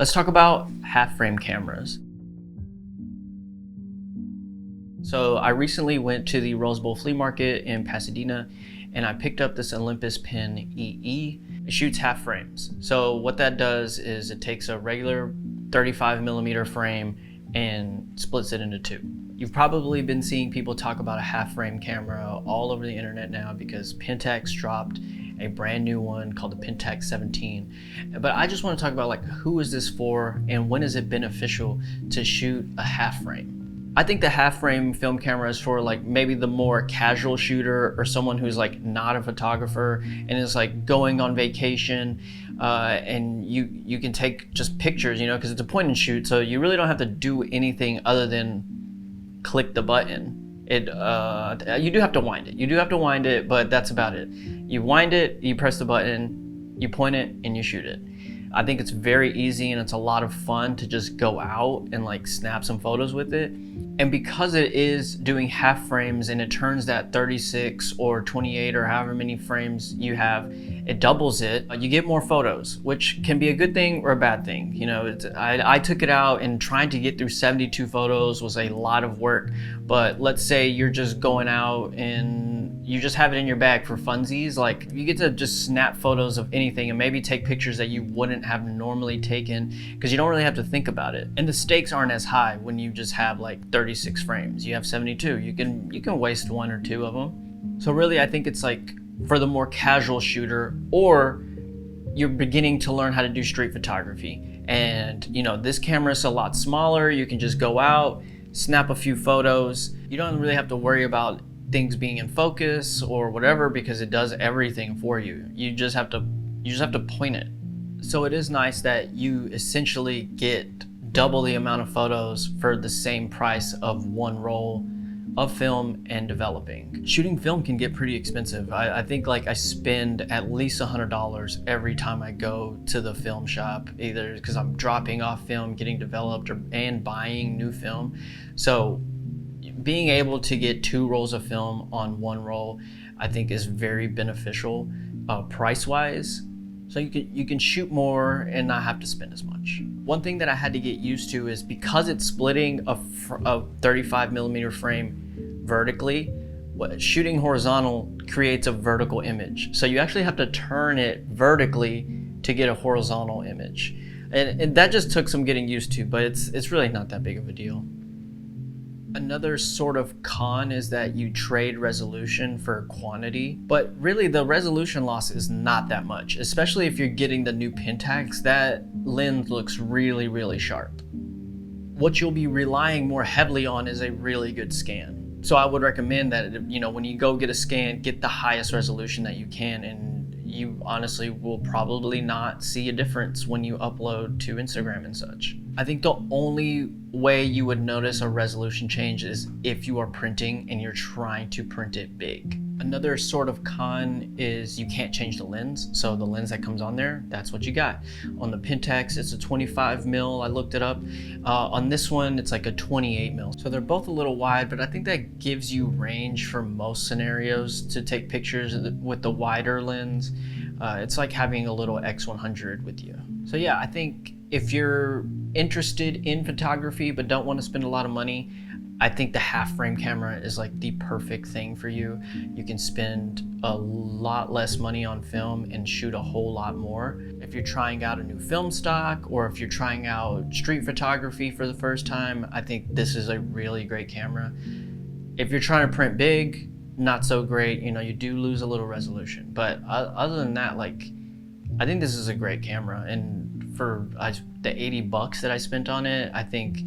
Let's talk about half frame cameras. So I recently went to the Rose Bowl flea market in Pasadena and I picked up this Olympus PEN-EE. It shoots half frames. So what that does is it takes a regular 35mm frame and splits it into two. You've probably been seeing people talk about a half frame camera all over the internet now because Pentax dropped a brand new one called the Pentax 17. But I just want to talk about who is this for and when is it beneficial to shoot a half frame? I think the half frame film camera is for maybe the more casual shooter or someone who's not a photographer and is going on vacation and you can take just pictures, because it's a point and shoot, so you really don't have to do anything other than click the button. You do have to wind it, but that's about it. You wind it, you press the button, you point it, and you shoot it. I think it's very easy and it's a lot of fun to just go out and snap some photos with it. And because it is doing half frames and it turns that 36 or 28 or however many frames you have, it doubles it, you get more photos, which can be a good thing or a bad thing. I took it out and trying to get through 72 photos was a lot of work. But let's say you're just going out and you just have it in your bag for funsies, you get to just snap photos of anything and maybe take pictures that you wouldn't have normally taken because you don't really have to think about it. And the stakes aren't as high when you just have 36 frames. You have 72. You can waste one or two of them. So really, I think it's for the more casual shooter, or you're beginning to learn how to do street photography. And this camera is a lot smaller. You can just go out, snap a few photos. You don't really have to worry about things being in focus or whatever because it does everything for you. You just have to point it. So it is nice that you essentially get double the amount of photos for the same price of one roll of film and developing. Shooting film can get pretty expensive. I think I spend at least $100 every time I go to the film shop, either because I'm dropping off film, getting developed, and buying new film. So being able to get 2 rolls of film on one roll, I think is very beneficial price-wise. So you can shoot more and not have to spend as much. One thing that I had to get used to is because it's splitting a 35mm frame vertically, shooting horizontal creates a vertical image. So you actually have to turn it vertically to get a horizontal image. And that just took some getting used to, but it's really not that big of a deal. Another sort of con is that you trade resolution for quantity, but really the resolution loss is not that much, especially if you're getting the new Pentax. That lens looks really, really sharp. What you'll be relying more heavily on is a really good scan. So I would recommend that, when you go get a scan, get the highest resolution that you can, and you honestly will probably not see a difference when you upload to Instagram and such. I think the only way you would notice a resolution change is if you are printing and you're trying to print it big. Another sort of con is you can't change the lens. So the lens that comes on there, that's what you got. On the Pentax, it's a 25mm, I looked it up. On this one, it's a 28mm. So they're both a little wide, but I think that gives you range for most scenarios to take pictures with the wider lens. It's like having a little X100 with you. So yeah, I think if you're interested in photography but don't want to spend a lot of money, I think the half frame camera is the perfect thing for you. You can spend a lot less money on film and shoot a whole lot more. If you're trying out a new film stock or if you're trying out street photography for the first time, I think this is a really great camera. If you're trying to print big, not so great. You do lose a little resolution, but other than that, I think this is a great camera. And for the $80 that I spent on it, I think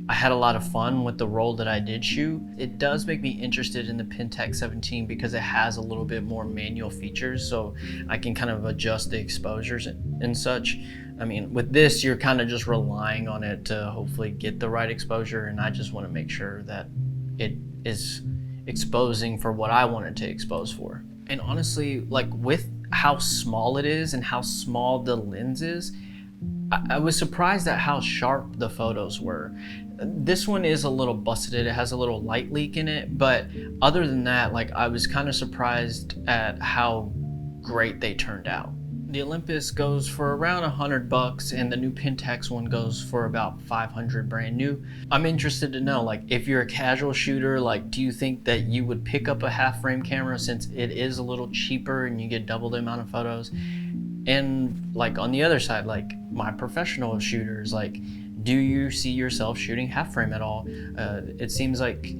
I had a lot of fun with the roll that I did shoot. It does make me interested in the Pentax 17 because it has a little bit more manual features, so I can kind of adjust the exposures and such. I mean, with this, you're kind of just relying on it to hopefully get the right exposure, and I just want to make sure that it is exposing for what I want it to expose for. And honestly, with how small it is and how small the lens is, I was surprised at how sharp the photos were. This one is a little busted, it has a little light leak in it, but other than that, I was kind of surprised at how great they turned out. The Olympus goes for around $100 and the new Pentax one goes for about 500 brand new. I'm interested to know, like, if you're a casual shooter, like, do you think that you would pick up a half frame camera since it is a little cheaper and you get double the amount of photos? And like on the other side, like my professional shooters, like, do you see yourself shooting half frame at all? It seems like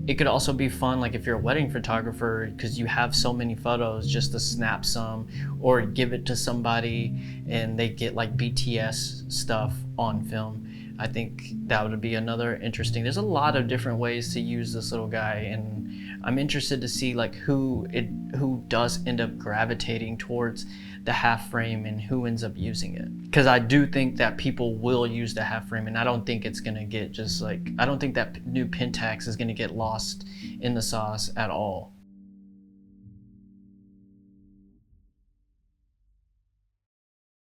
it could also be fun, like if you're a wedding photographer, because you have so many photos, just to snap some or give it to somebody and they get like BTS stuff on film. I think that would be another interesting. There's a lot of different ways to use this little guy, and I'm interested to see like who does end up gravitating towards the half frame and who ends up using it. Because I do think that people will use the half frame, and I don't think it's gonna get just like, I don't think that new Pentax is gonna get lost in the sauce at all.